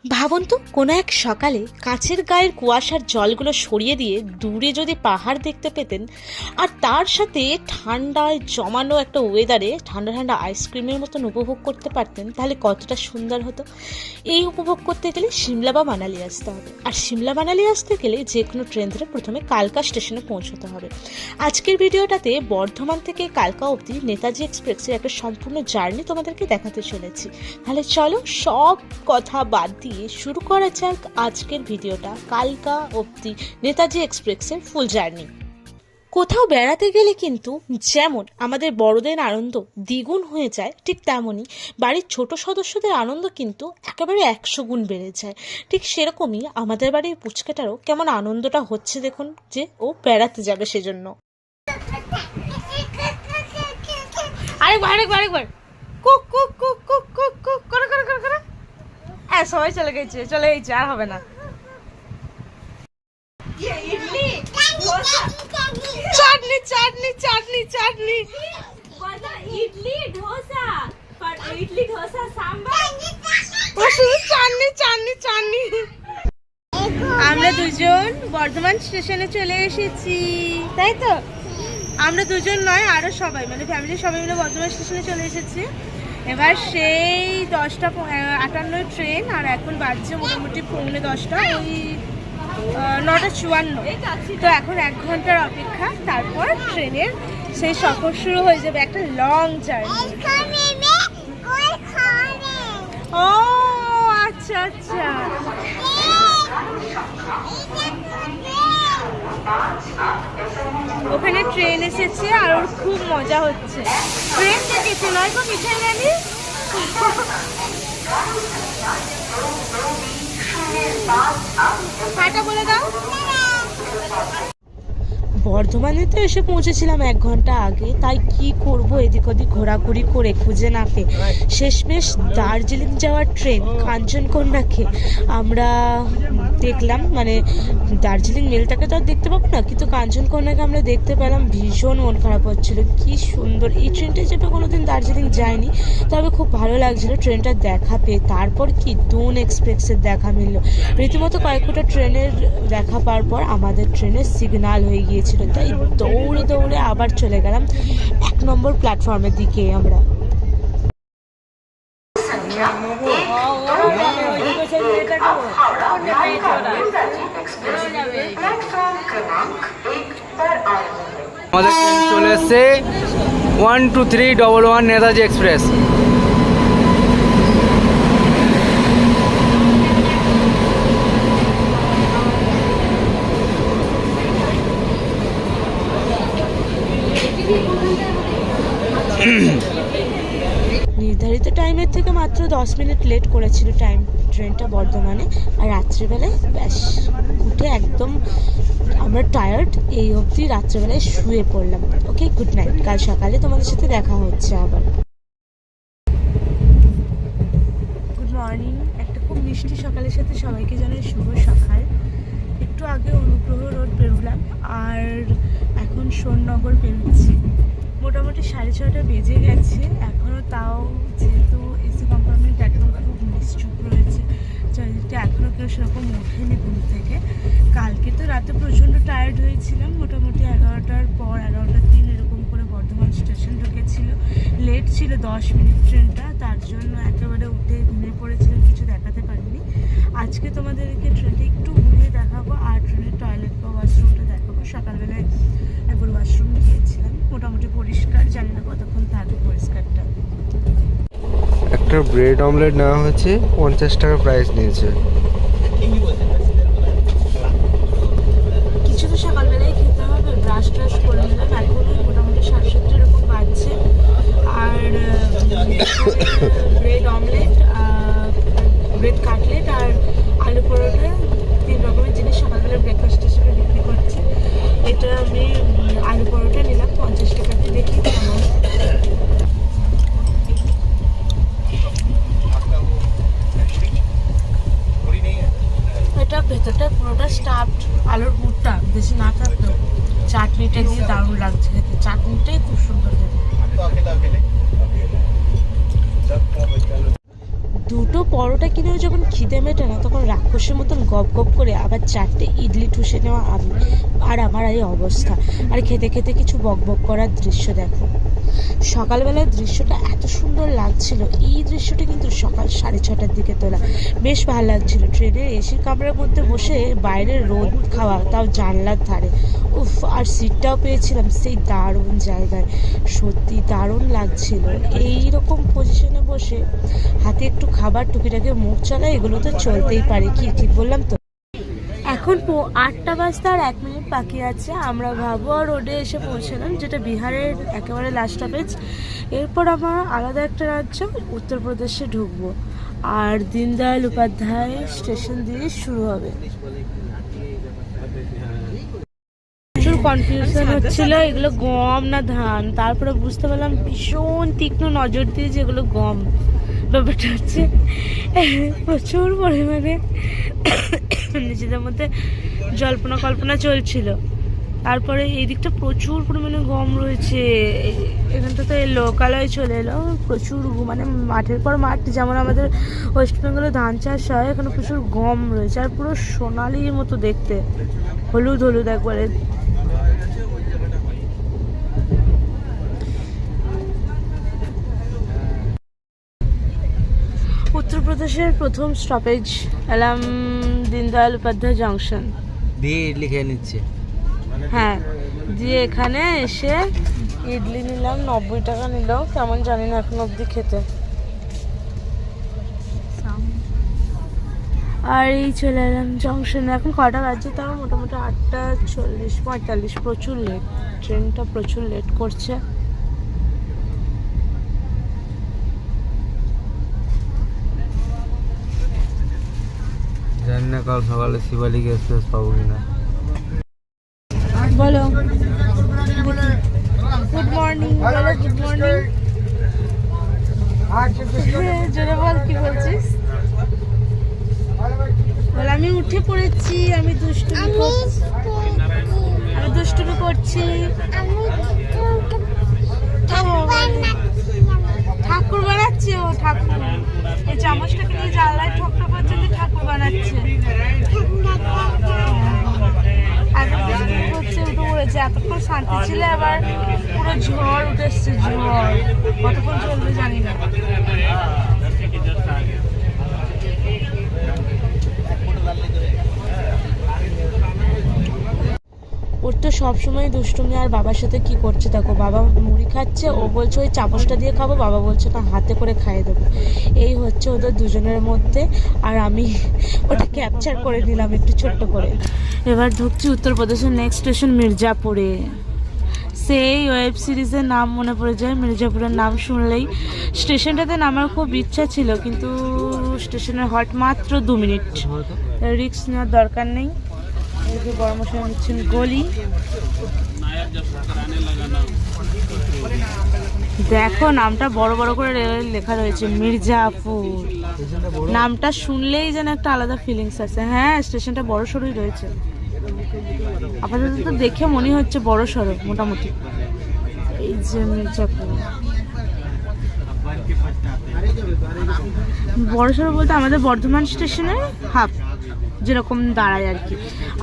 ভাবুন তো কোনো এক সকালে কাছের গায়ের কুয়াশার জলগুলো সরিয়ে দিয়ে দূরে যদি পাহাড় দেখতে পেতেন, আর তার সাথে ঠান্ডায় জমানো একটা ওয়েদারে ঠান্ডা ঠান্ডা আইসক্রিমের মতন উপভোগ করতে পারতেন, তাহলে কতটা সুন্দর হতো। এই উপভোগ করতে গেলে সিমলা বা মানালি আসতে হবে, আর সিমলা মানালি আসতে গেলে যে কোনো ট্রেন ধরে প্রথমে কালকা স্টেশনে পৌঁছতে হবে। আজকের ভিডিওটাতে বর্ধমান থেকে কালকা অবধি নেতাজি এক্সপ্রেসের একটা সম্পূর্ণ জার্নি তোমাদেরকে দেখাতে চলেছি। তাহলে চলো সব কথা বাদ দিয়ে শুরু করা যাক আজকের ভিডিওটা, কালকা অবধি নেতাজি এক্সপ্রেসের ফুল জার্নি। কোথাও বেড়াতে গেলে কিন্তু যেমন আমাদের বড়দের আনন্দ দ্বিগুণ হয়ে যায়, ঠিক তেমনই বাড়ির ছোট সদস্যদের আনন্দ কিন্তু একেবারে 100 গুণ বেড়ে যায়। ঠিক সেরকমই আমাদের বাড়ির পুচকাটারও কেমন আনন্দটা হচ্ছে দেখুন, যে ও বেড়াতে যাবে সেজন্য। আরেকবার cook cook cook cook cook cook করে করে করে করে। হ্যাঁ, সবাই চলে গেছে আর হবে না। চাটনি চাটনি চাটনি চাটনি ইডলি ধোসা ইডলি ধোসা সাম্বার শুধু চাটনি চাটনি চাটনি। আমরা দুজন বর্ধমান স্টেশনে চলে এসেছি, তাই তো? আমরা দুজন নয়, আরো সবাই, মানে ফ্যামিলির সবাই মিলে বর্ধমান স্টেশনে চলে এসেছি। এবার সেই 10:58 ট্রেন, আর এখন বাজছে মোটামুটি 9:45, ওই 9:54। তো এখন 1 ঘন্টার অপেক্ষা, তারপর ট্রেনের সেই সফর শুরু হয়ে যাবে, একটা লং জার্নি। ও আচ্ছা আচ্ছা, ওখানে ট্রেন এসেছে আর ওর খুব মজা হচ্ছে। ট্রেন দেখেছে নয় গো মিঠাই রানী? টাটা বলে দাও। বর্ধমানে তো এসে পৌঁছেছিলাম 1 ঘন্টা আগে, তাই কি করব, এদিক ওদিক ঘোরাঘুরি করে খুঁজে না পেয়ে শেষমেশ দার্জিলিং যাওয়ার ট্রেন কাঞ্চনকন্যাকে আমরা দেখলাম। মানে দার্জিলিং মেলটাকে তো আর দেখতে পাবো না, কিন্তু কাঞ্চনকন্যাকে আমরা দেখতে পেলাম। ভীষণ মন খারাপ হচ্ছিল, কি সুন্দর। এই ট্রেনটা চেপে কোনোদিন দার্জিলিং যায়নি, তবে খুব ভালো লাগছিল ট্রেনটা দেখা পেয়ে। তারপর কি দুন এক্সপ্রেসের দেখা মিলল। রীতিমতো কয়েকটা ট্রেনের দেখা পাওয়ার পর আমাদের ট্রেনের সিগন্যাল হয়ে গিয়েছিল, তাই দৌড়ে দৌড়ে আবার চলে গেলাম 1 নম্বর প্ল্যাটফর্মের দিকে আমরা। আমাদের ট্রেন চলে এসছে 12311 নেতাজি এক্সপ্রেস। নির্ধারিত টাইমের থেকে মাত্র 10 মিনিট লেট করেছিল ট্রেনটা বর্ধমানে। আর রাত্রিবেলায় ব্যাস উঠে একদম আমরা টায়ার্ড, এই অবধি রাত্রিবেলায় শুয়ে পড়লাম। ওকে, গুড নাইট, কাল সকালে তোমাদের সাথে দেখা হচ্ছে আবার। Good morning. একটা খুব মিষ্টি সকালের সাথে সবাইকে জানাই শুভ সকাল। একটু আগে অনুগ্রহ রোড বেরোলাম, আর এখন সোননগর বেরোচ্ছি। মোটামুটি 6:30 বেজে গেছে এখনও, তাও যেহেতু এসি কম্পার্টমেন্ট একদম খুব নিশ্চুপ রয়েছে, চারিদিকটা এখনও কেউ সেরকম ওঠেনি ঘুম থেকে। কালকে তো রাতে প্রচণ্ড টায়ার্ড হয়েছিলাম, মোটামুটি 11টার পর 11:03 এরকম করে বর্ধমান স্টেশন ঢুকেছিল। লেট ছিল 10 মিনিট ট্রেনটা, তার জন্য একেবারে উঠে ঘুমিয়ে পড়েছিলাম, কিছু দেখাতে পারিনি। আজকে তোমাদেরকে ট্রেনটা একটু ঘুরিয়ে দেখাবো, আর ট্রেনের টয়লেট বা ওয়াশরুমটা দেখাবো। সকালবেলায় একবার ওয়াশরুম গিয়েছিলাম, মোটামুটি পরিষ্কার, জানি না কতক্ষণ থাকবে পরিষ্কারটা। একটা ব্রেড অমলেট নেওয়া হয়েছে, 50 টাকা প্রাইস নিয়েছে। কিছু তো সকালবেলায় খেতে হবে, ব্রাশ ট্রাশ করে নিলাম। এখনও মোটামুটি 7:30 এরকম বাজছে। আর ব্রেড অমলেট, ব্রেড কাটলেট আর আলু পরোটা, 3 রকমের জিনিস সকালবেলা ব্রেকফাস্ট হিসেবে বিক্রি করছে। এটা আমি আলু পরোটা নিলাম 50 টাকাতে, দেখি কেমন। এটা ভেতরটা পুরোটা স্টাফড, আলুর পুরটা বেশি না থাকলেও চাটনিটা দিয়ে দারুণ লাগছে খেতে। চাটনিটাই খুব সুন্দর খেতে। দুটো পরোটা কিনেও যখন খিদে মেটে না তখন রাক্ষসের মতন গপ গপ করে আবার 4টে ইডলি ঠুসে নেওয়া আমি, আর আমার এই অবস্থা। আর খেতে খেতে কিছু বক বক করার দৃশ্য দেখো। সকালবেলার দৃশ্যটা এত সুন্দর লাগছিল। এই দৃশ্যটা কিন্তু সকাল 6:30টার দিকে তোলা, বেশ ভালো লাগছিল। ট্রেনের এসির কামরার মধ্যে বসে বাইরের রোদ খাওয়া, তাও জানলার ধারে। উফ, আর সিটটাও পেয়েছিলাম সেই দারুণ জায়গায়, সত্যি দারুণ লাগছিল। এইরকম পজিশনে বসে হাতে একটু খাবার, টুকিটাকে মুখ চলা, এগুলো তো চলতেই পারে, কি ঠিক বললাম তো? এখন 8টা বাজতে আর 1 মিনিট বাকি আছে। আমরা ভাবুয়া রোডে এসে পৌঁছলাম, যেটা বিহারের একেবারে লাস্ট স্টপেজ। এরপর আমরা আলাদা একটা রাজ্য উত্তরপ্রদেশে ঢুকবো, আর দীনদয়াল উপাধ্যায় স্টেশন দিয়ে শুরু হবে। প্রচুর কনফিউশন হচ্ছিল এগুলো গম না ধান, তারপরে বুঝতে পারলাম ভীষণ তীক্ষ্ণ নজর দিয়ে যে এগুলো গম। ব্যাপারটা হচ্ছে প্রচুর পরিমাণে নিজেদের মধ্যে জল্পনা কল্পনা চলছিল। তারপরে এই দিকটা প্রচুর পরিমাণে গম রয়েছে, এখানটা তো লোকালয় চলে এলো। প্রচুর মানে মাঠের পর মাঠ, যেমন আমাদের ওয়েস্ট বেঙ্গলে ধান চাষ হয়, এখানে প্রচুর গম রয়েছে, আর পুরো সোনালির মতো দেখতে, হলুদ হলুদ একবারে। উত্তরপ্রদেশের প্রথম স্টপেজ এলাম দীনদয়াল উপাধ্যায় জংশন দিয়ে ইডলি খেয়ে নিচ্ছে। হ্যাঁ, দিয়ে এখানে এসে ইডলি নিলাম, 90 টাকা নিল, কেমন জানি না এখন অবধি খেতে। আর এই চলে এলাম জংশনে। এখন কটা বাজছে তাও? মোটামুটি 8:40-45। প্রচুর লেট, ট্রেনটা প্রচুর লেট করছে। জানি না কাল সকালে শিবালিক এক্সপ্রেস পাবো কিনা। বলো গুড মর্নিং, বলো গুড মর্নিং। জোরে বল, কি বলছিস? বল আমি উঠে পড়েছি, আমি দুষ্টুমি করছি। ঠাকুর বানাচ্ছে ও, ঠাকুর এই চামচটাকে নিয়ে জানলায় ঠকঠক করছে, ঠাকুর বানাচ্ছে। হচ্ছে উঠে পড়েছে, এতক্ষণ শান্তি ছিল, এবার পুরো ঝড় উঠে এসছে। ঝড় কতক্ষণ চলবে জানি না। ওর তো সবসময় দুষ্টুমি। আর বাবার সাথে কি করছে দেখো, বাবা মুড়ি খাচ্ছে, ও বলছে ওই চামচটা দিয়ে খাবো, বাবা বলছে না হাতে করে খাইয়ে দেবো। এই হচ্ছে ওদের দুজনের মধ্যে, আর আমি ওটা ক্যাপচার করে নিলাম একটু ছোট্ট করে। এবার ঢুকছি উত্তরপ্রদেশের নেক্সট স্টেশন মির্জাপুরে। সেই ওয়েব সিরিজের নাম মনে পড়ে যায়, মির্জাপুরের নাম শুনলেই। স্টেশনটাতে নামার খুব ইচ্ছা ছিল, কিন্তু স্টেশনের হল্ট মাত্র 2 মিনিট, রিস্ক নেওয়ার দরকার নেই। বড় মশাই নিচ্ছেন গলি। দেখো নামটা বড় বড় করে লেখা রয়েছে, মির্জাপুর। নামটা শুনলেই যেন একটা আলাদা ফিলিংস আছে। হ্যাঁ, স্টেশনটা বড় সড়োই রয়েছে, আপাতত তো দেখে মনে হচ্ছে বড় সড়ো মোটামুটি। এই যে মির্জাপুর বড় সড়ো বলতে আমাদের বর্ধমান স্টেশনের হাফ যেরকম দাঁড়ায় আর কি।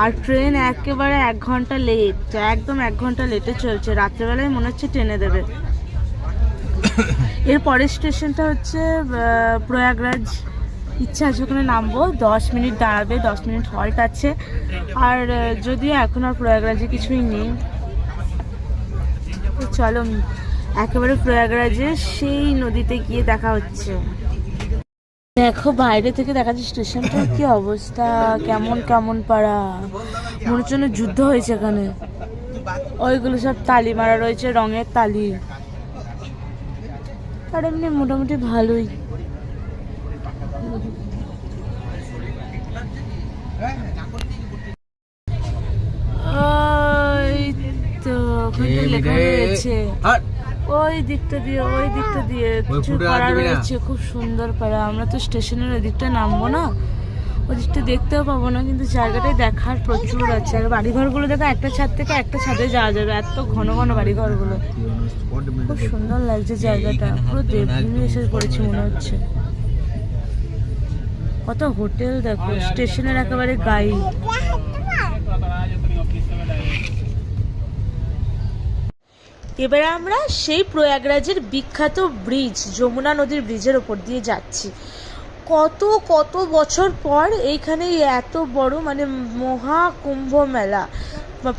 আর ট্রেন একেবারে 1 ঘন্টা লেট, একদম 1 ঘন্টা লেটে চলছে। রাত্রেবেলায় মনে হচ্ছে টেনে দেবে। এর পরের স্টেশনটা হচ্ছে প্রয়াগরাজ। ইচ্ছা আছে ওখানে নামবো, 10 মিনিট দাঁড়াবে, 10 মিনিট হল্ট আছে। আর যদিও এখন আর প্রয়াগরাজে কিছুই নেই। তো চলো একেবারে প্রয়াগরাজে সেই নদীতে গিয়ে দেখা হচ্ছে। দেখো বাইরে থেকে দেখা যাচ্ছে স্টেশনটার কি অবস্থা, কেমন কেমন পাড়া, মনে হচ্ছে যুদ্ধ হয়েছে এখানে। ওইগুলো সব তালি মারা রয়েছে, রঙের তালি। আর এমনি মোটামুটি ভালোই। ওই তো ওখানে লেখা রয়েছে, ওই দিকটা দিয়ে কিছু পাড়া রয়েছে, খুব সুন্দর পাড়া। আমরা তো স্টেশনের ওই দিকটা নামবো না, ওই দিকটা দেখতেও পাবো না, কিন্তু জায়গাটাই দেখার প্রচুর আছে। আর বাড়িঘরগুলো দেখো, একটা ছাদ থেকে একটা ছাদে যাওয়া যাবে, এত ঘন ঘন বাড়িঘরগুলো। খুব সুন্দর লাগছে জায়গাটা, পুরো দেবভূমি এসে পড়েছে মনে হচ্ছে। কত হোটেল দেখো, স্টেশনের একেবারে গায়ে। এবারে আমরা সেই প্রয়াগরাজের বিখ্যাত ব্রিজ, যমুনা নদীর ব্রিজের ওপর দিয়ে যাচ্ছি। কত কত বছর পর এইখানে এত বড় মানে মহাকুম্ভ মেলা,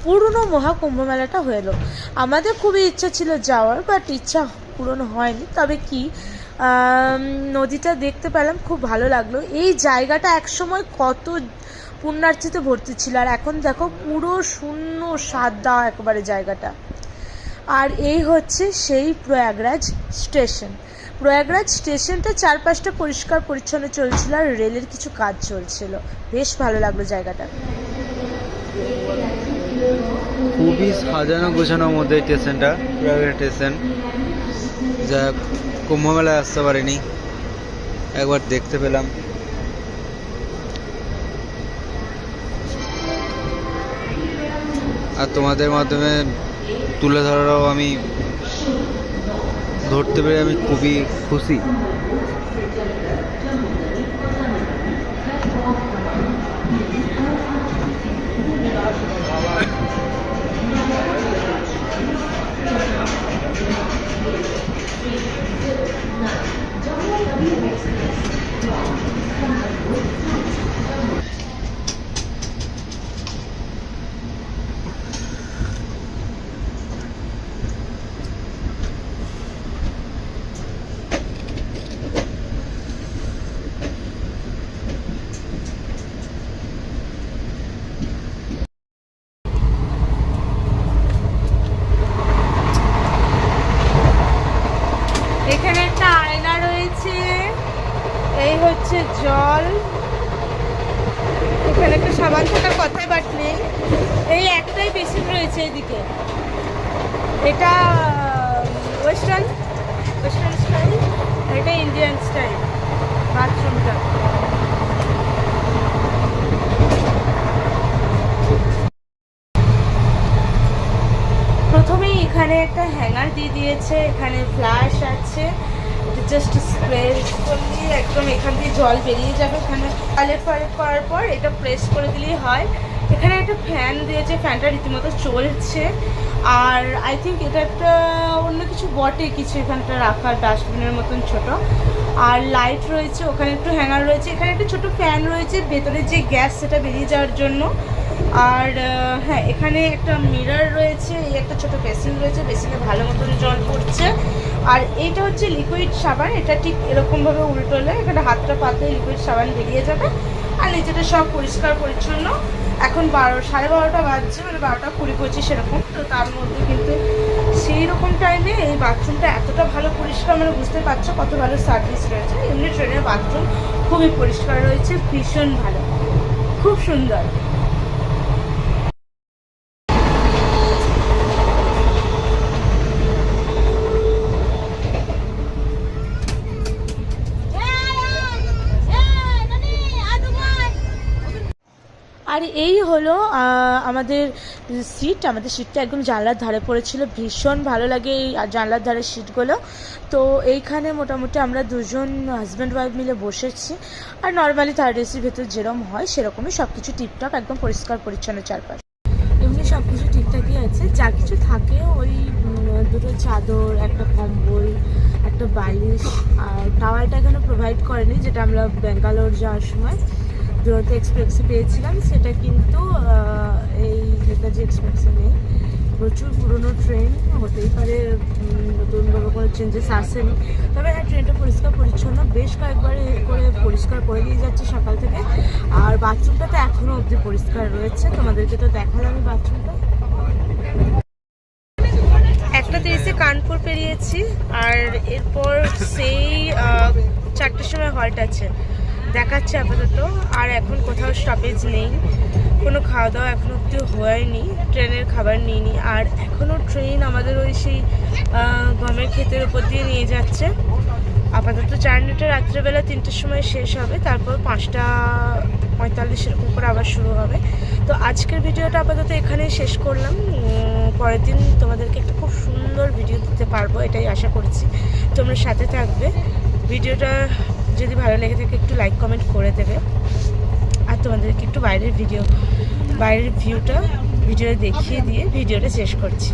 পুরনো মহাকুম্ভ মেলাটা হলো। আমাদের খুবই ইচ্ছা ছিল যাওয়ার, বাট ইচ্ছা পূরণ হয়নি। তবে কি নদীটা দেখতে পেলাম, খুব ভালো লাগলো। এই জায়গাটা একসময় কত পুণ্যার্থীতে ভর্তি ছিল, আর এখন দেখো পুরো শূন্য সাদা একেবারে জায়গাটা। আর এই হচ্ছে সেই প্রয়াগরাজ স্টেশন। প্রয়াগরাজ স্টেশনটা চারপাশটা পরিষ্কার পরিচ্ছন্ন চলছিল, আর রেলের কিছু কাজ চলছিল। বেশ ভালো লাগলো জায়গাটা। খুবই সাজানো গোছানোর মধ্যে স্টেশনটা, প্রয়াগরাজ স্টেশন। যা কুম্ভ মেলায় আসতে পারিনি, একবার দেখতে পেলাম। আর তোমাদের মাধ্যমে তুলে ধরারও আমি ধরতে পেরে আমি খুবই খুশি। এখানে একটা আয়না রয়েছে, এই হচ্ছে জল, এখানে একটা সাবান থাকার কথাই বাট নেই। এই একটাই বেসিন রয়েছে এদিকে। এটা ওয়েস্টার্ন স্টাইল, এটা ইন্ডিয়ান স্টাইল বাথরুমটা। প্রথমেই এখানে একটা হ্যাঙ্গার দিয়ে দিয়েছে, এখানে ফ্ল্যাশ আছে, জাস্ট প্রেস করলে একদম এখান দিয়ে জল বেরিয়ে যাবে। এখানে করার পর এটা প্রেস করে দিলেই হয়। এখানে একটা ফ্যান দিয়েছে, ফ্যানটা রীতিমতো চলছে। আর আই থিঙ্ক এটা একটা অন্য কিছু বটে, কিছু এখানটা রাখার ডাস্টবিনের মতন ছোট। আর লাইট রয়েছে, ওখানে একটু হ্যাঙ্গার রয়েছে, এখানে একটা ছোট ফ্যান রয়েছে ভেতরে যে গ্যাস সেটা বেরিয়ে যাওয়ার জন্য। আর হ্যাঁ, এখানে একটা মিরর রয়েছে, এই একটা ছোট বেসিন রয়েছে, বেসিনে ভালো মতন জল পড়ছে। আর এইটা হচ্ছে লিকুইড সাবান, এটা ঠিক এরকমভাবে উল্টোলে এখানে হাতটা পাতলে লিকুইড সাবান বেরিয়ে যাবে। আর নিচেটা সব পরিষ্কার পরিচ্ছন্ন। এখন 12:30 বাজছে, মানে 12:20-25 সেরকম। তো তার মধ্যে কিন্তু সেই রকম টাইমে এই বাথরুমটা এতটা ভালো পরিষ্কার, মানে বুঝতে পারছো কত ভালো সার্ভিস রয়েছে। এমনি ট্রেনের বাথরুম খুবই পরিষ্কার রয়েছে, ভীষণ ভালো, খুব সুন্দর। আর এই হলো আমাদের সিটটা একদম জানলার ধারে পড়েছিল, ভীষণ ভালো লাগে এই জানলার ধারের সিটগুলো। তো এইখানে মোটামুটি আমরা দুজন হাজব্যান্ড ওয়াইফ মিলে বসেছি। আর নর্মালি থার্ড এসির ভেতর যেরকম হয় সেরকমই সব কিছু টিপটপ, একদম পরিষ্কার পরিচ্ছন্ন চারপাশ। এমনি সব কিছু ঠিকঠাকই আছে, যা কিছু থাকে ওই দুটো চাদর, একটা কম্বল, একটা বালিশ। আর টাওয়ালটা এখানে প্রোভাইড করেনি, যেটা আমরা ব্যাঙ্গালোর যাওয়ার সময় দুরন্ত এক্সপ্রেসে পেয়েছিলাম, সেটা কিন্তু এই নেতাজি এক্সপ্রেসে নেই। প্রচুর পুরনো ট্রেন, হতেই পারে নতুনভাবে কোনো চেঞ্জেস আসেনি। তবে হ্যাঁ, ট্রেনটা পরিষ্কার পরিচ্ছন্ন, বেশ কয়েকবার করে পরিষ্কার করে দিয়ে যাচ্ছে সকাল থেকে। আর বাথরুমটা তো এখনও অবধি পরিষ্কার রয়েছে, তোমাদেরকে তো দেখালামই বাথরুমটা। 1:30 কানপুর পেরিয়েছি, আর এরপর সেই 4টার সময় হল্ট আছে দেখাচ্ছে আপাতত। আর এখন কোথাও স্টপেজ নেই, কোনো খাওয়া দাওয়া এখনো অব্দি হয়নি, ট্রেনের খাবার নিইনি। আর এখনও ট্রেন আমাদের ওই সেই গমের ক্ষেতের উপর দিয়ে নিয়ে যাচ্ছে। আপাতত জার্নিটা রাত্রেবেলা 3টের সময় শেষ হবে, তারপর 5:45 এরকম করে আবার শুরু হবে। তো আজকের ভিডিওটা আপাতত এখানেই শেষ করলাম। পরের দিন তোমাদেরকে একটা খুব সুন্দর ভিডিও দিতে পারবো, এটাই আশা করছি। তোমরা সাথে থাকবে। ভিডিওটা যদি ভালো লেগে থাকে একটু লাইক কমেন্ট করে দেবে। আর তোমাদেরকে একটু বাইরের ভিউটা ভিডিওটা দেখিয়ে দিয়ে ভিডিওটা শেষ করছি।